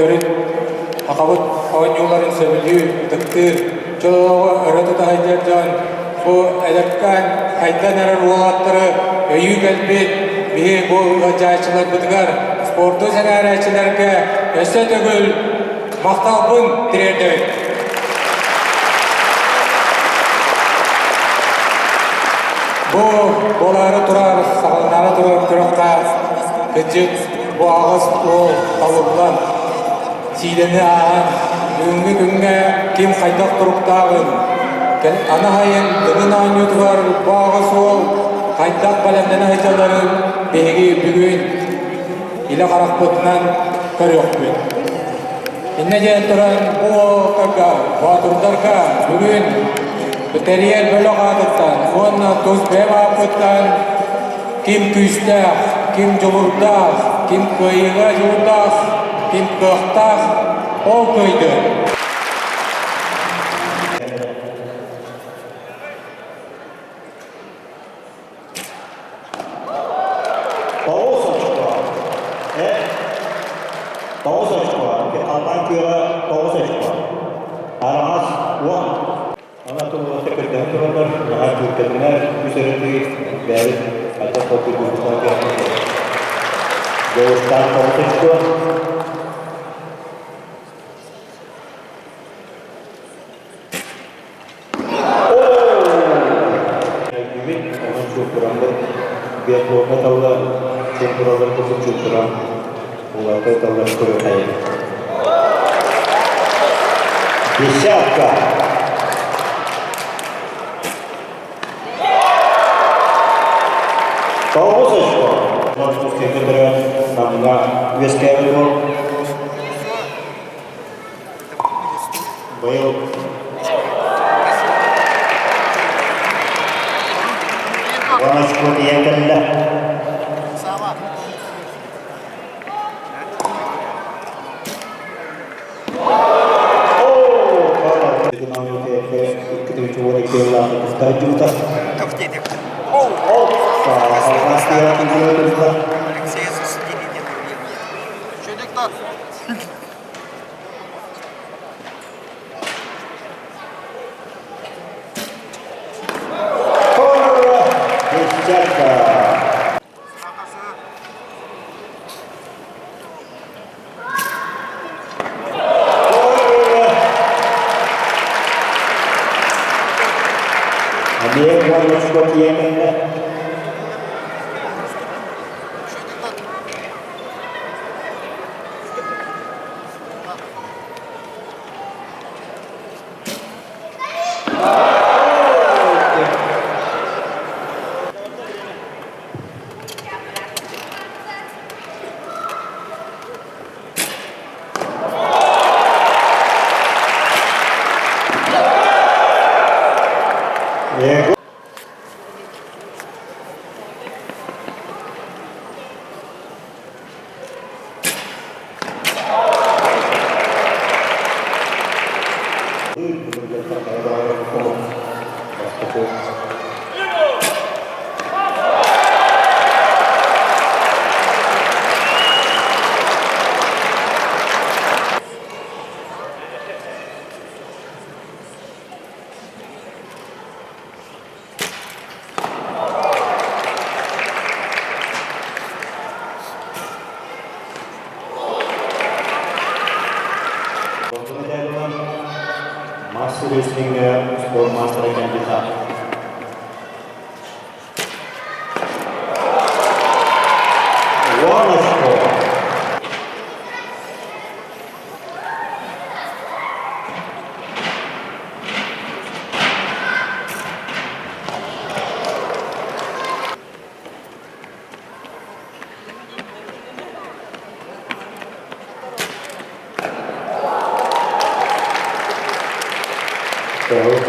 Örün akabut havan yolların sömüldüğü tıktır. Çoğu öğreti tahaylardan bu edepkan kaydan erer oğlatları öyü gelbet bir bu cahçılar bıdıgar sportu senarayçılarga öse tögül maktabın direrdi. Bu boları durar, sağlanları durar kırıkta gıcık bu ağız o alıplan Sideni ağan, günü günge kim kaydak duruktağın. Ana hayın, dının ağın yutuvar, bağız ol, kaydak balemden aytaların, begi bugün, ile karakbıtından kör yok bugün. İnnece turan bu kaga, batırdarka, bugün, Büteriyer böyle kadıktan, ona tuz bema apıttan, kim küstah, kim cumurtah, kim kıyıga cumurtah, kim kıhtah, o kıydı. Davos açıkla. Davos açıkla. Altan kıyıla Davos açıkla. Aramaz, ulan. Anadolu'da tekrar durumlar, rahat ülkeler, üzerinde değerli, hatta topluluğumuzdan gelmekte. Doğuştan Davos açıkla. Biar keluarga tahu lah, keluarga itu curang, keluarga tahu lah keluarga. Bisakah? Tahu saja. Masuk ke kendaraan, namanya Westcapital. Baik. Walaupun dia kena. Dia buat sesuatu yang indah. Masih wrestling sport master yang kita. One sport. Terus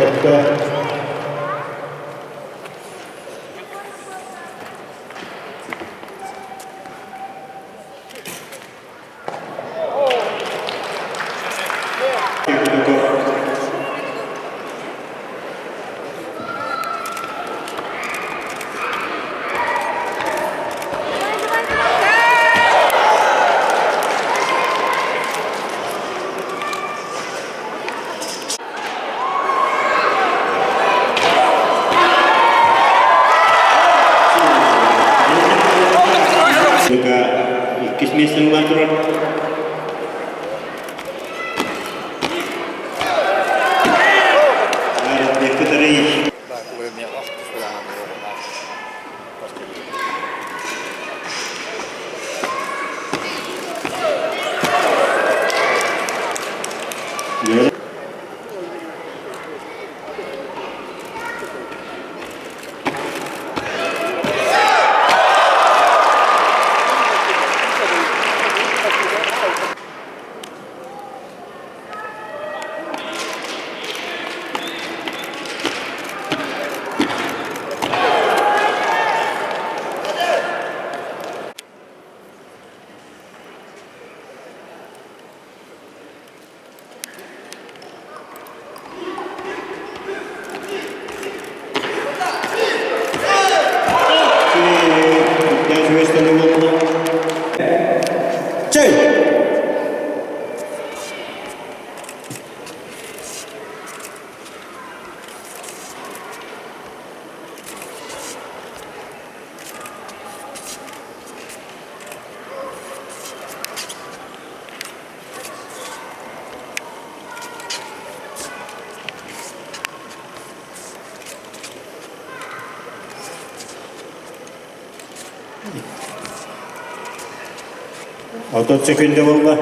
30 sekünde valla.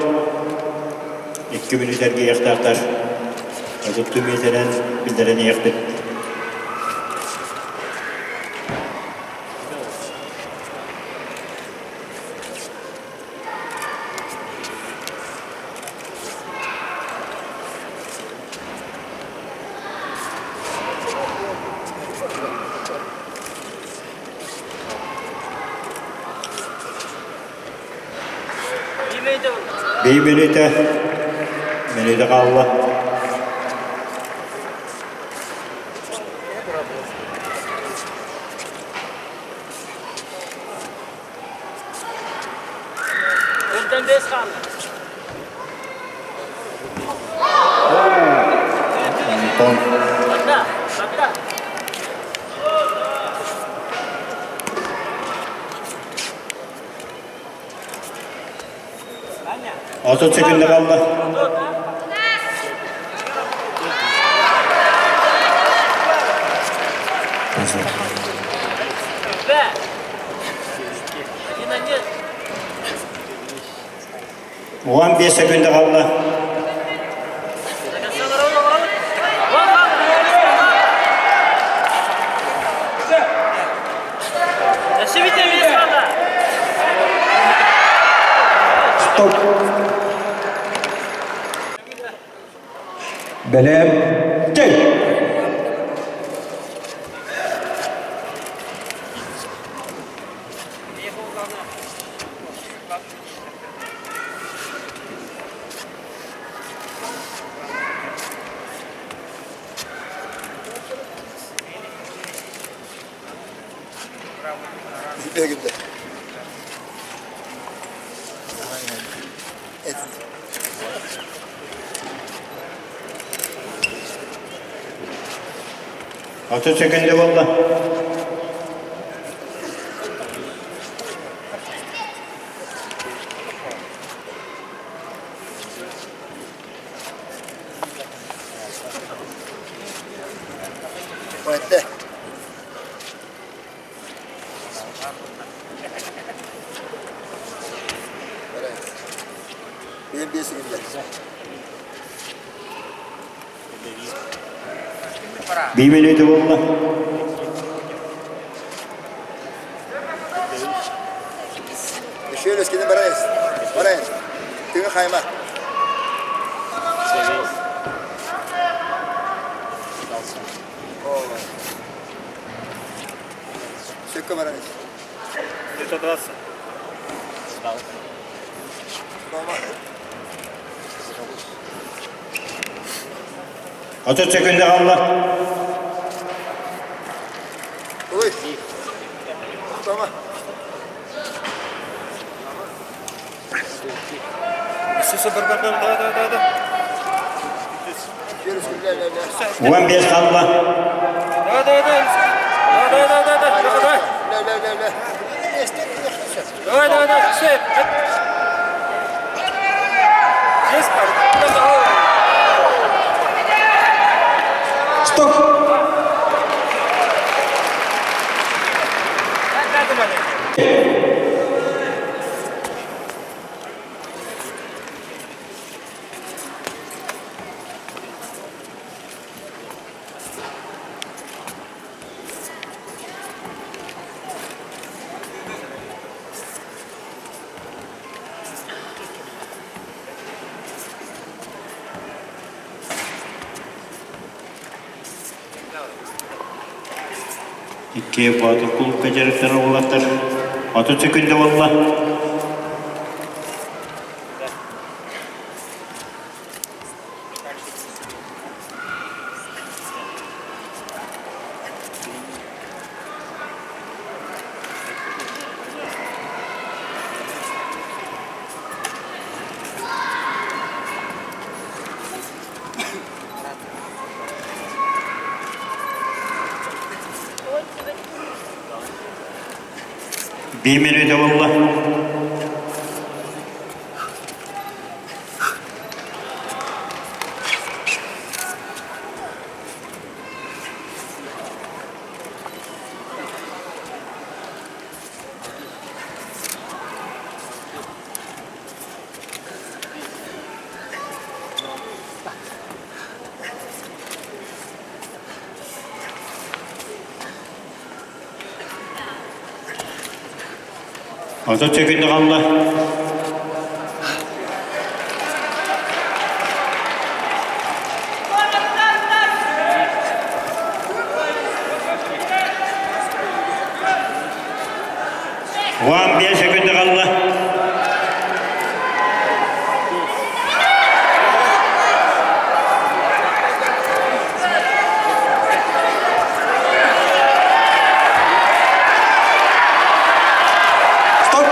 2 minüterge yaktarlar. 30 minüteren bildirini yaktı. Bir minüte kaldı. Önden 5 kaldı. Ton. Hatta, hatta. 30 sekünde kaldı. Ve. Yine gel. 15 sekünde kaldı. Stop. Belem. Gel. Gitmeye gitti. Et. Otuz sekünde valla. Etti. Benim birisi gitti. Bir minüte valla. Şöyle eskiden barayız. Barayız. Tüngü kayma. Şöyle barayız. Tamam. 30 sekünde kaldı. Uy. Tamam. Şöyle eskiden 15 kaldı. Stop. İkiye batı kulüp becerikleri oğlatlar. 30 sekünde valla. Bir minüte valla. 30 sekund kaldı. Van 1 sekund kaldı. Stop.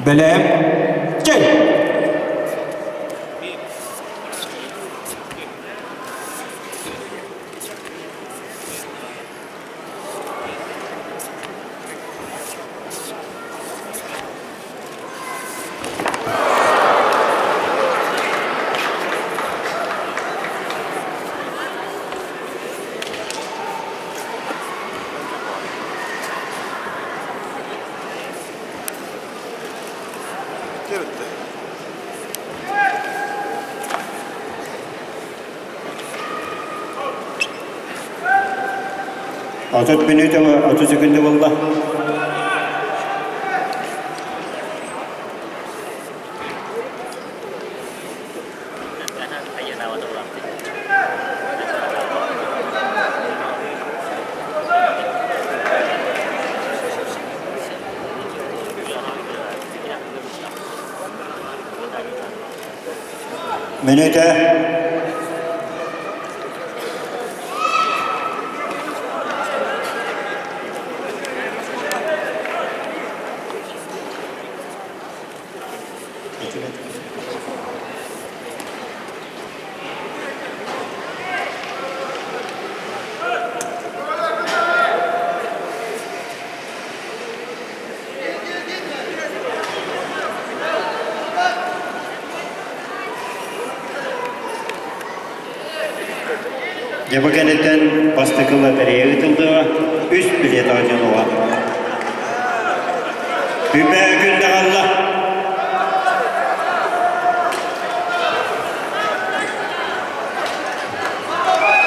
Belem. Gel. Otuz minut ama 30 sekund oldu. Ayo nawa tu orang. Minute. Yapakenetten bastıkılla beriye ıtıldı. Üst bilet ağacını var. Hübe günde Allah.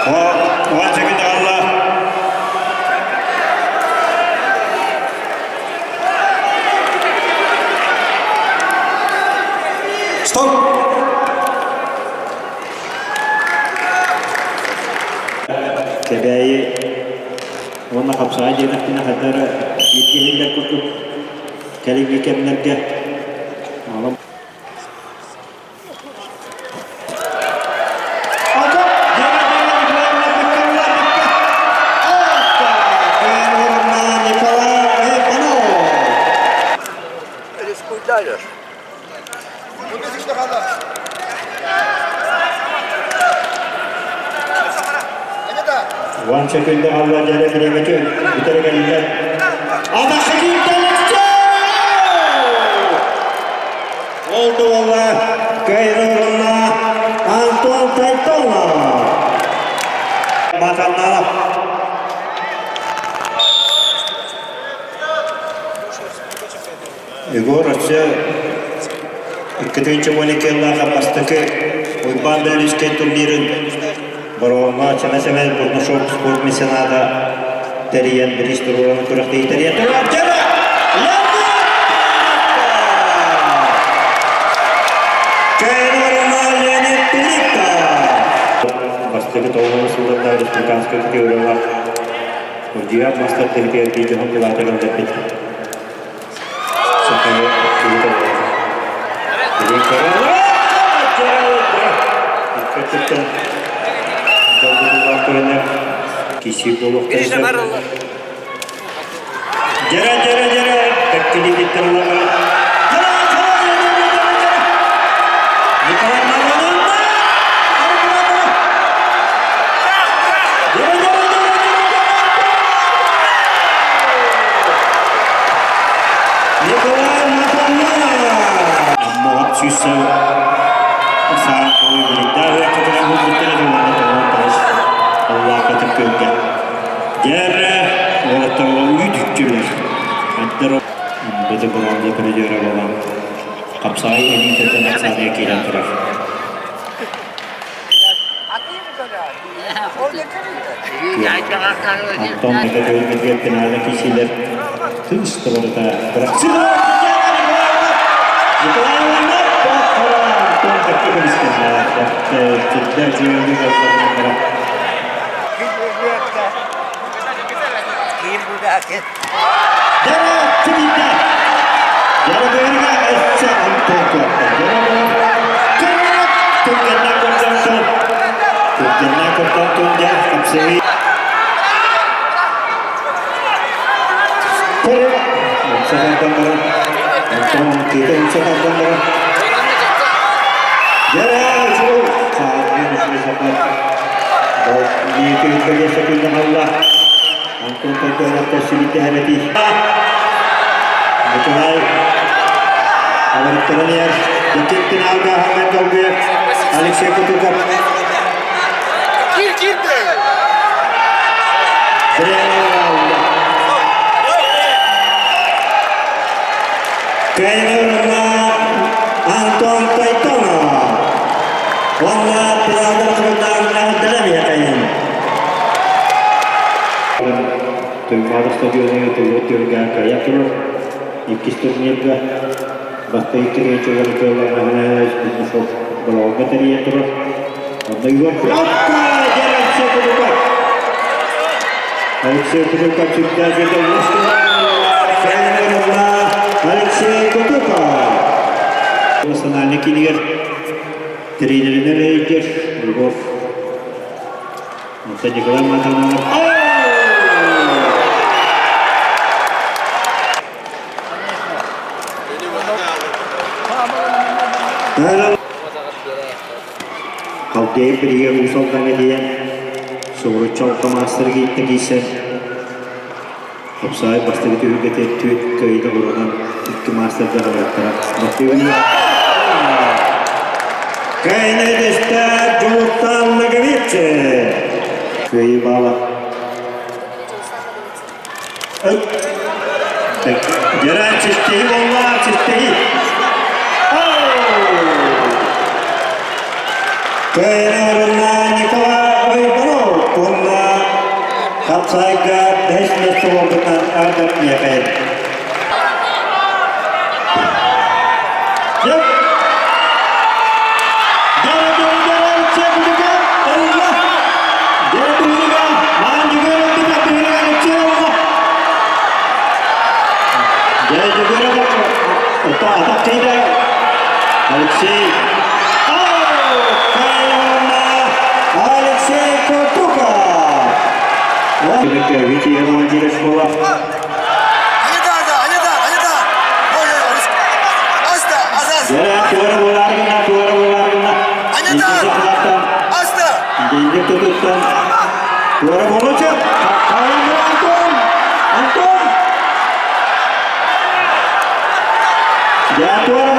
O 10 sekund Allah. Stop. Kebeği ona kapsaya cennettine kadar yetkililer kutup gelip yekemlerge alam. Reskuytaylar. Bu biz işte kaldı. Evet ha. 10 sekund Allah cere bilemeci bitere geldiler. Ama hakimden oldu valla. Gayrıllah Anton Taytonla. Matanlar. Igor Rusya 2. Monikella kapastaki Uyban Bölüşken turnirin Baronma çemesemel Burnaşov sport mesenada teriyen bir isturulanı kurakta teriyen turlar. Cema! Kaynorma Leonid Pilipka. Bastaki toğunu sılırda Respublikanska kutiyurlar. Ujiat master tehliye tiga hafta gönderdi. Sakaya kita. Jadi kerana kita kalau waktunya kisi boleh kerja. Jara tekili kita lakukan. Saat kami berita keterangan kita dengan terus Allah kata kerja. Jara waktu wujud jelas. Antara betul orang dia kerja orang kapsai ini tentang saya kira terus. Hati bukan. Anton mereka bölgede kenarda kişiler tığıştı orada. Bıraksın. Yıkılaylanlar. Anton takip edilmişler. Türkler cüveli gözlerine. Jara Cedita. Jara Berga Esca Anton Kuarta. Jara Turkana Kontanton. Turkana Kontanton jah kapsewi. Kere. Usahakan barang. Anton kita usahakan barang. Jara Juru. Saatnya masih sabar. Baik di kerja sebenarnya Allah. Anton Kuarta fasilite hati. Betul. Awal terlihat detik tenaga Ahmed Taubir Alexei Kutukov Kainurna Anton Taitona Wala pelajar sebenarnya dalam ya kain Terima stadionnya itu Turga kayak terus ikis turnirga Basta itu coba mana masuk belum tadi ya terus Megawati berapa jalan siapa buka Alexei Kutukov sudah kita masuk Kainurna Alexei Kutukov Masalahnya kini kan trainer Rangers Golf Nanti juga matang Kavgaya beriye ulusal tanediyen Sonra çavka master gitti giysen Hapsay bastı gitti hügget etti Köyde buradan iki master daha bıraktılar Bakıyor ya Kayne deste Joluktan Nagavitçe Köyü bağla Geren çisteyi onlar çisteyi Kainurna Nikola Oybaro Puna Kapsayga Desnes Tuwabutan Adapnya kain Yap Jalan cek juga Allah Jalan juga Mahan juga tidak pilihan kecil Allah Jalan juga Untuk atak tidak Alexei Alexei Kutukov. Birlikte Viti yabancıyla şkola. Anida. Asta, azaz. Jarak duvara bolargına. Anida. Asta. İkinci tututtan. Duvara bolacak. Kayınlı Anton. Ya duvara